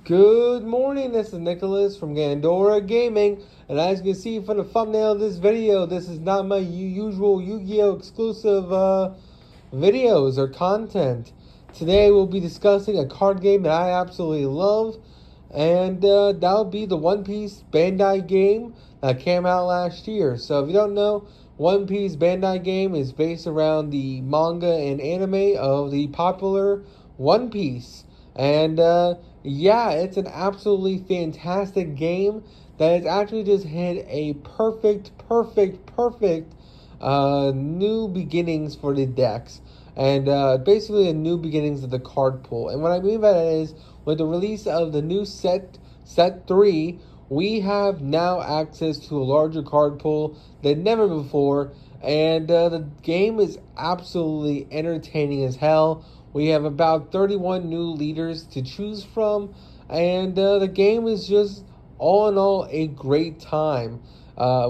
Good morning, this is Nicholas from Gandora Gaming, and as you can see from the thumbnail of this video, this is not my usual Yu-Gi-Oh! Exclusive videos or content. Today we'll be discussing a card game that I absolutely love, and that'll be the One Piece Bandai game that came out last year. So if you don't know, One Piece Bandai game is based around the manga and anime of the popular One Piece. And yeah, it's an absolutely fantastic game that has actually just hit a perfect new beginnings for the decks. And basically a new beginnings of the card pool. And what I mean by that is, with the release of the new set 3, we have now access to a larger card pool than never before. And the game is absolutely entertaining as hell. We have about 31 new leaders to choose from, and the game is just all in all a great time.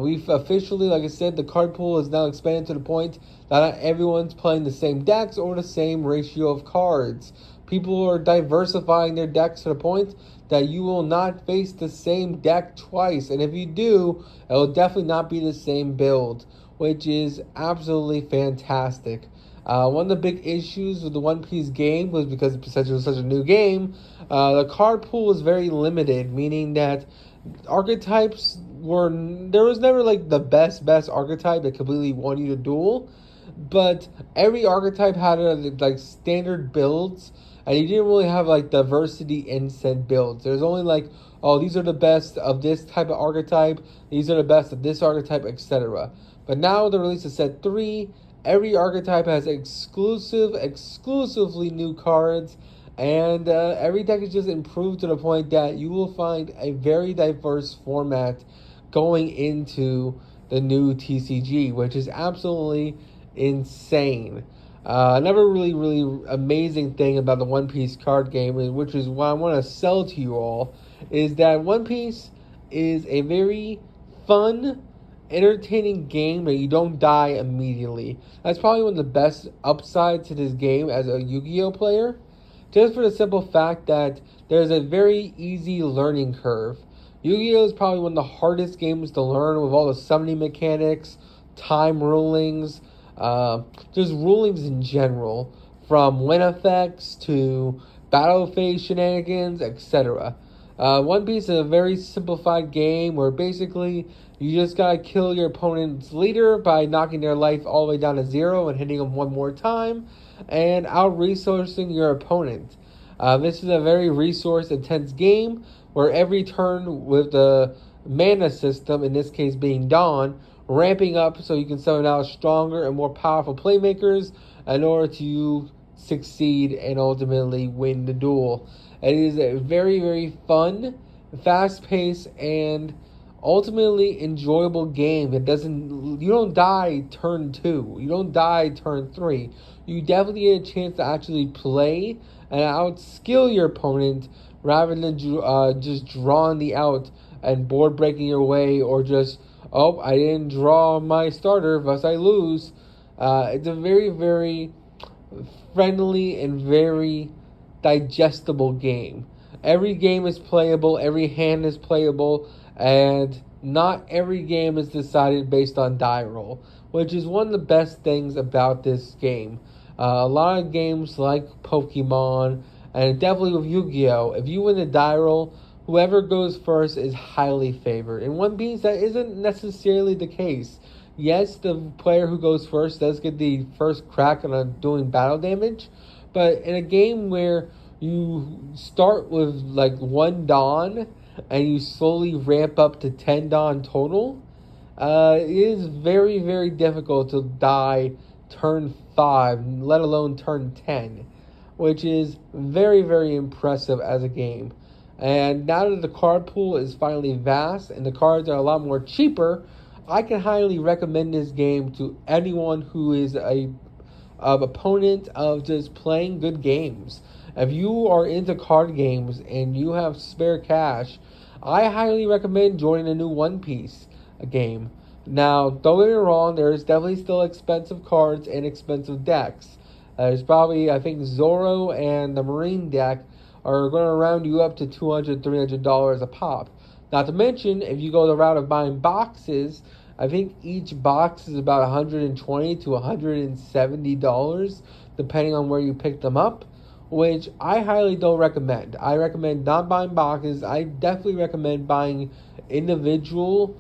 We've officially, like I said, the card pool is now expanded to the point that not everyone's playing the same decks or the same ratio of cards. People are diversifying their decks to the point that you will not face the same deck twice, and if you do, it will definitely not be the same build, which is absolutely fantastic. One of the big issues with the One Piece game was because it was such a new game, the card pool was very limited, meaning that archetypes were there was never like the best archetype that completely won you the duel, but every archetype had like standard builds, and you didn't really have like diversity in said builds. There's only like, oh, these are the best of this type of archetype, these are the best of this archetype, etc. But now with the release of set 3, every archetype has exclusively new cards, and every deck is just improved to the point that you will find a very diverse format going into the new TCG, which is absolutely insane. Another really amazing thing about the One Piece card game, which is what I want to sell to you all, is that One Piece is a very fun, entertaining game that you don't die immediately. That's probably one of the best upsides to this game as a Yu-Gi-Oh player, just for the simple fact that there's a very easy learning curve. Yu-Gi-Oh is probably one of the hardest games to learn with all the summoning mechanics, time rulings, just rulings in general, from win effects to battle phase shenanigans, etc. One Piece is a very simplified game where basically you just gotta kill your opponent's leader by knocking their life all the way down to 0 and hitting them one more time, and out resourcing your opponent. This is a very resource intense game where every turn with the mana system, in this case being Dawn, ramping up so you can summon out stronger and more powerful playmakers in order to succeed and ultimately win the duel. It is a very fun, fast paced, and ultimately enjoyable game. You don't die turn 2, you don't die turn 3. You definitely get a chance to actually play and outskill your opponent rather than just drawing the out and board breaking your way, or just, oh, I didn't draw my starter, thus I lose. It's a very friendly and very digestible game. Every game is playable, every hand is playable, and not every game is decided based on die roll, which is one of the best things about this game. A lot of games like Pokemon, and definitely with Yu-Gi-Oh, if you win the die roll, whoever goes first is highly favored. In One Piece, that isn't necessarily the case. Yes, the player who goes first does get the first crack on doing battle damage, but in a game where you start with like 1 Dawn and you slowly ramp up to 10 Dawn total, it is very difficult to die turn 5, let alone turn 10, which is very impressive as a game. And now that the card pool is finally vast and the cards are a lot more cheaper, I can highly recommend this game to anyone who is a opponent of just playing good games. If you are into card games and you have spare cash, I highly recommend joining a new One Piece game. Now, don't get me wrong, there's definitely still expensive cards and expensive decks. There's probably, I think, Zoro and the Marine deck are going to round you up to $200, $300 a pop. Not to mention, if you go the route of buying boxes, I think each box is about $120 to $170, depending on where you pick them up, which I highly don't recommend. I recommend not buying boxes. I definitely recommend buying individual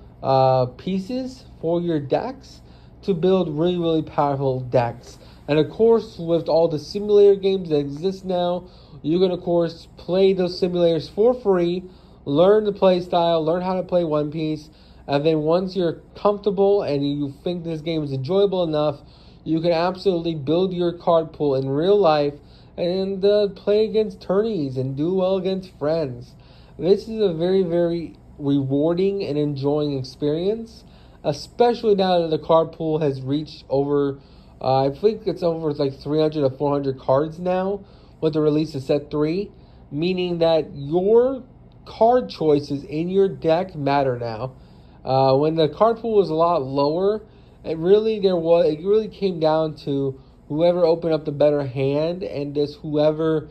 pieces for your decks to build really, really powerful decks. And of course, with all the simulator games that exist now, you can, of course, play those simulators for free, learn the play style, learn how to play One Piece, and then once you're comfortable and you think this game is enjoyable enough, you can absolutely build your card pool in real life and play against tourneys and do well against friends. This is a very, very rewarding and enjoying experience, especially now that the card pool has reached over, I think it's over like 300 to 400 cards now with the release of set 3, meaning that your card choices in your deck matter now. When the card pool was a lot lower, it really came down to whoever opened up the better hand and just whoever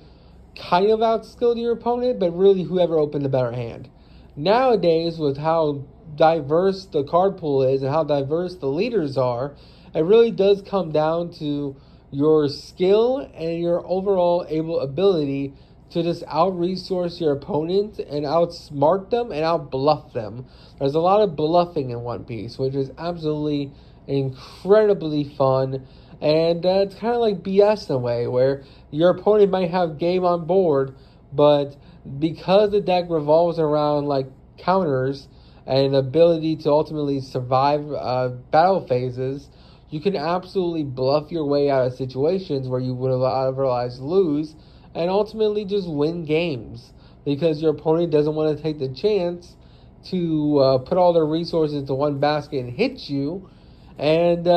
kind of outskilled your opponent, but really whoever opened the better hand. Nowadays, with how diverse the card pool is and how diverse the leaders are, it really does come down to your skill and your overall ability to just out-resource your opponent and outsmart them and out-bluff them. There's a lot of bluffing in One Piece, which is absolutely incredibly fun. And it's kind of like BS in a way, where your opponent might have game on board, but because the deck revolves around like counters and ability to ultimately survive battle phases, you can absolutely bluff your way out of situations where you would otherwise lose and ultimately just win games because your opponent doesn't want to take the chance to put all their resources into one basket and hit you, and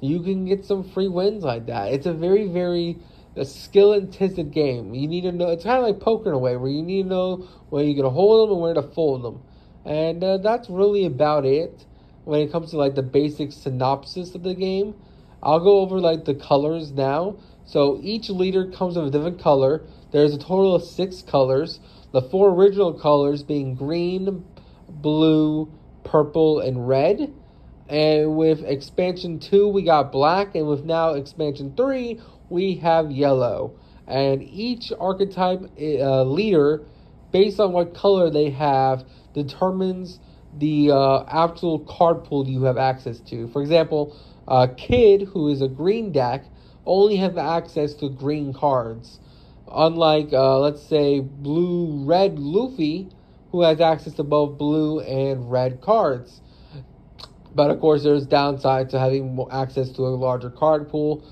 you can get some free wins like that. It's a very, very skill-intensive game. You need to know, it's kind of like poker in a way, where you need to know when you're going to hold them and where to fold them. And that's really about it when it comes to like the basic synopsis of the game. I'll go over like the colors now. So each leader comes with a different color. There's a total of 6 colors. The 4 original colors being green, blue, purple, and red. And with expansion 2, we got black. And with now expansion 3, we have yellow. And each archetype leader, based on what color they have, determines the actual card pool you have access to. For example, Kid, who is a green deck, only have access to green cards. Unlike, let's say, blue-red Luffy, who has access to both blue and red cards. But of course, there's downside to having more access to a larger card pool.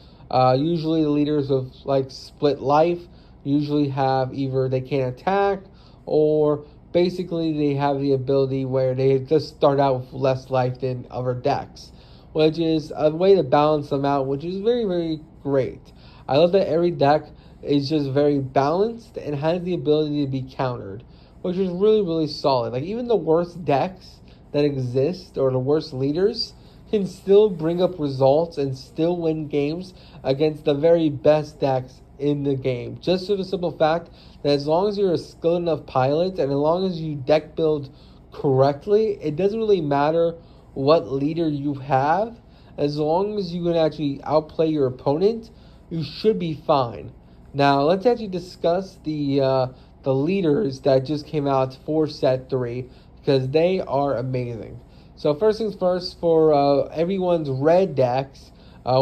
Usually the leaders with like split life usually have either they can't attack, or basically they have the ability where they just start out with less life than other decks, which is a way to balance them out, which is very, very great. I love that every deck is just very balanced and has the ability to be countered, which is really, really solid. Like even the worst decks that exist, or the worst leaders, can still bring up results and still win games against the very best decks in the game. Just for the simple fact that as long as you're a skilled enough pilot and as long as you deck build correctly, it doesn't really matter what leader you have. As long as you can actually outplay your opponent, you should be fine. Now let's actually discuss the leaders that just came out for set 3, because they are amazing. So first things first, for everyone's red decks,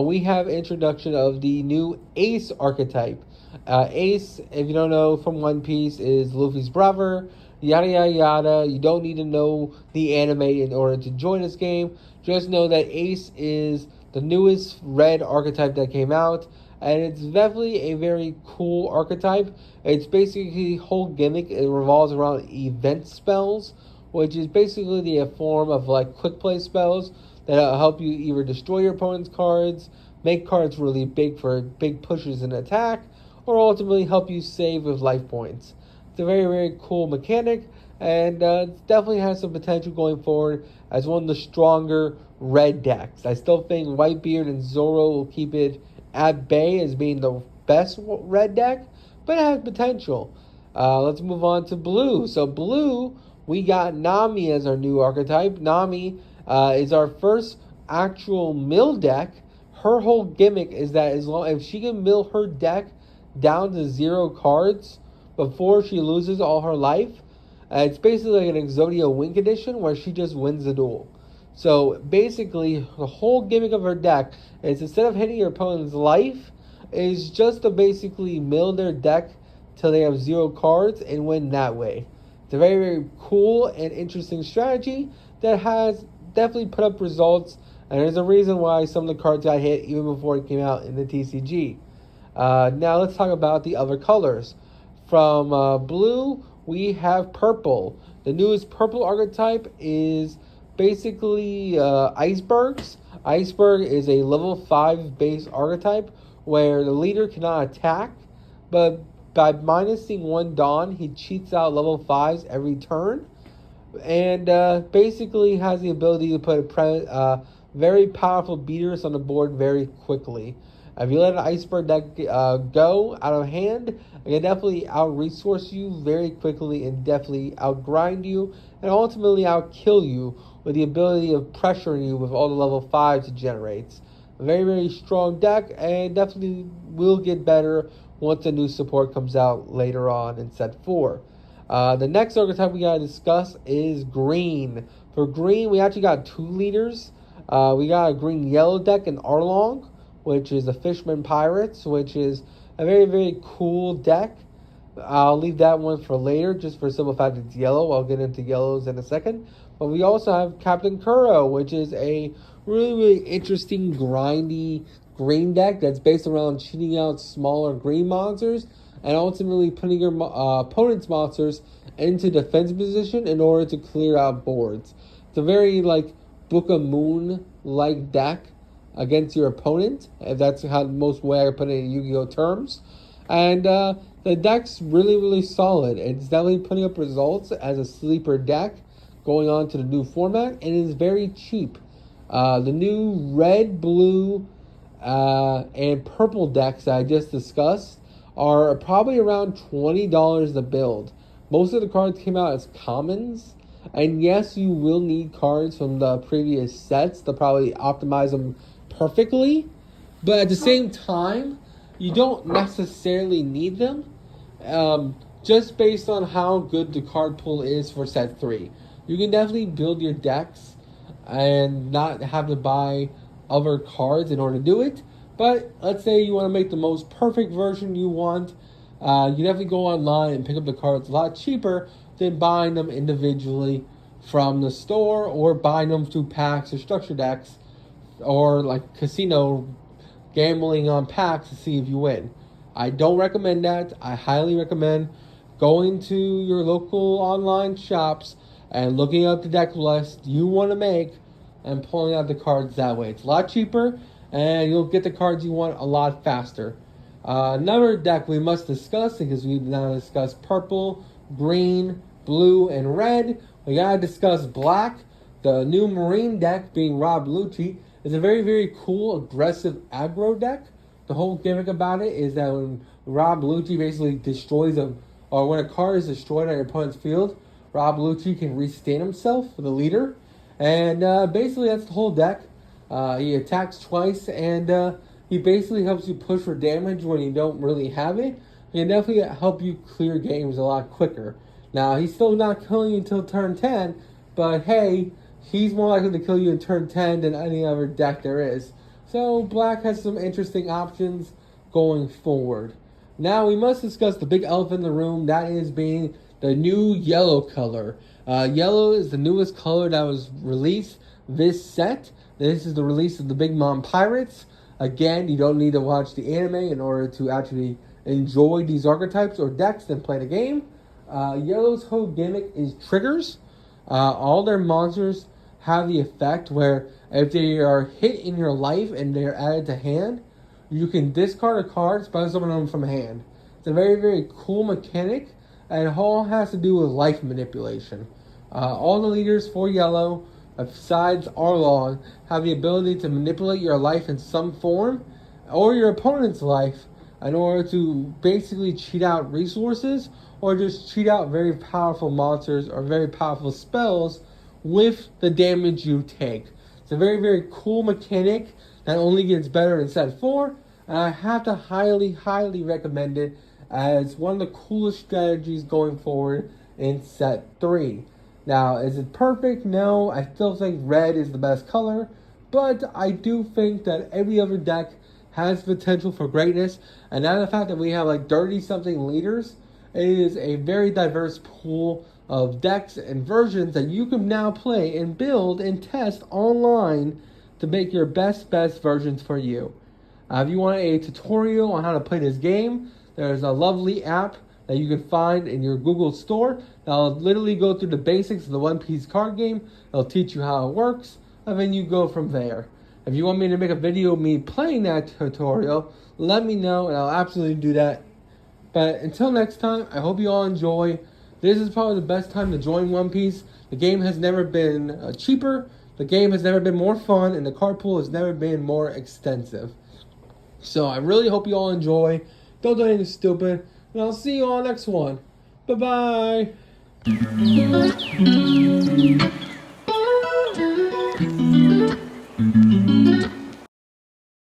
we have introduction of the new Ace archetype. Ace, if you don't know from One Piece, is Luffy's brother, yada yada yada. You don't need to know the anime in order to join this game. Just know that Ace is the newest red archetype that came out, and it's definitely a very cool archetype. It's basically whole gimmick, it revolves around event spells, which is basically the form of like quick play spells that help you either destroy your opponent's cards, make cards really big for big pushes and attack, or ultimately help you save with life points. It's a very, very cool mechanic, and it definitely has some potential going forward as one of the stronger red decks. I still think Whitebeard and Zoro will keep it at bay as being the best red deck, but it has potential. Let's move on to blue. So blue, we got Nami as our new archetype. Nami is our first actual mill deck. Her whole gimmick is that as long if she can mill her deck down to 0 cards before she loses all her life, it's basically like an Exodia Win condition where she just wins the duel. So basically, the whole gimmick of her deck is instead of hitting your opponent's life, is just to basically mill their deck till they have 0 cards and win that way. It's a very, very cool and interesting strategy that has definitely put up results, and there's a reason why some of the cards got hit even before it came out in the TCG. Now let's talk about the other colors. From blue, we have purple. The newest purple archetype is basically icebergs. Iceberg is a level 5 base archetype where the leader cannot attack, but by minusing 1 Dawn, he cheats out level 5s every turn, and basically has the ability to put very powerful beaters on the board very quickly. If you let an iceberg deck go out of hand, it can definitely out-resource you very quickly and definitely out-grind you and ultimately out-kill you with the ability of pressuring you with all the level 5s it generates. A very, very strong deck and definitely will get better once the new support comes out later on in set 4. The next archetype we gotta discuss is green. For green, we actually got 2 leaders. We got a green-yellow deck in Arlong, which is the Fishman Pirates, which is a very, very cool deck. I'll leave that one for later, just for the simple fact it's yellow. I'll get into yellows in a second. But we also have Captain Kuro, which is a really, really interesting, grindy green deck that's based around cheating out smaller green monsters and ultimately putting your opponent's monsters into defense position in order to clear out boards. It's a very, like, Book of Moon-like deck against your opponent, if that's how most way I can put it in Yu-Gi-Oh terms. And the deck's really, really solid. It's definitely putting up results as a sleeper deck going on to the new format, and it is very cheap. The new red, blue, and purple decks that I just discussed are probably around $20 to build. Most of the cards came out as commons, and yes, you will need cards from the previous sets to probably optimize them perfectly, but at the same time, you don't necessarily need them, just based on how good the card pool is for set 3. You can definitely build your decks and not have to buy other cards in order to do it, but let's say you want to make the most perfect version you want, you definitely go online and pick up the cards a lot cheaper than buying them individually from the store or buying them through packs or structure decks or like casino gambling on packs to see if you win. I don't recommend that. I highly recommend going to your local online shops and looking up the deck list you want to make and pulling out the cards that way. It's a lot cheaper and you'll get the cards you want a lot faster. Another deck we must discuss, because we've now discussed purple, green, blue, and red. We gotta discuss black. The new Marine deck, being Rob Lucci, is a very, very cool, aggressive aggro deck. The whole gimmick about it is that when Rob Lucci basically destroys or when a card is destroyed on your opponent's field, Rob Lucci can restain himself for the leader. And basically that's the whole deck. He attacks twice, and he basically helps you push for damage when you don't really have it. He can definitely help you clear games a lot quicker. Now, he's still not killing you until turn 10, but hey, he's more likely to kill you in turn 10 than any other deck there is. So, black has some interesting options going forward. Now, we must discuss the big elephant in the room, that is being the new yellow color. Yellow is the newest color that was released this set. This is the release of the Big Mom Pirates. Again, you don't need to watch the anime in order to actually enjoy these archetypes or decks and play the game. Yellow's whole gimmick is triggers. All their monsters have the effect where if they are hit in your life and they're added to hand, you can discard a card, spell summon them from hand. It's a very, very cool mechanic, and it all has to do with life manipulation. All the leaders for yellow, besides Arlong, have the ability to manipulate your life in some form, or your opponent's life, in order to basically cheat out resources, or just cheat out very powerful monsters or very powerful spells with the damage you take. It's a very, very cool mechanic that only gets better in set 4, and I have to highly, highly recommend it as one of the coolest strategies going forward in set 3. Now, is it perfect? No, I still think red is the best color, but I do think that every other deck has potential for greatness, and now the fact that we have like 30 something leaders, it is a very diverse pool of decks and versions that you can now play and build and test online to make your best versions for you. If you want a tutorial on how to play this game, there's a lovely app that you can find in your Google store that'll literally go through the basics of the One Piece card game. It'll teach you how it works, and then you go from there. If you want me to make a video of me playing that tutorial, let me know and I'll absolutely do that. But until next time, I hope you all enjoy. This is probably the best time to join One Piece. The game has never been cheaper, the game has never been more fun, and the card pool has never been more extensive. So I really hope you all enjoy. Don't do anything stupid. And I'll see you all next one. Bye-bye.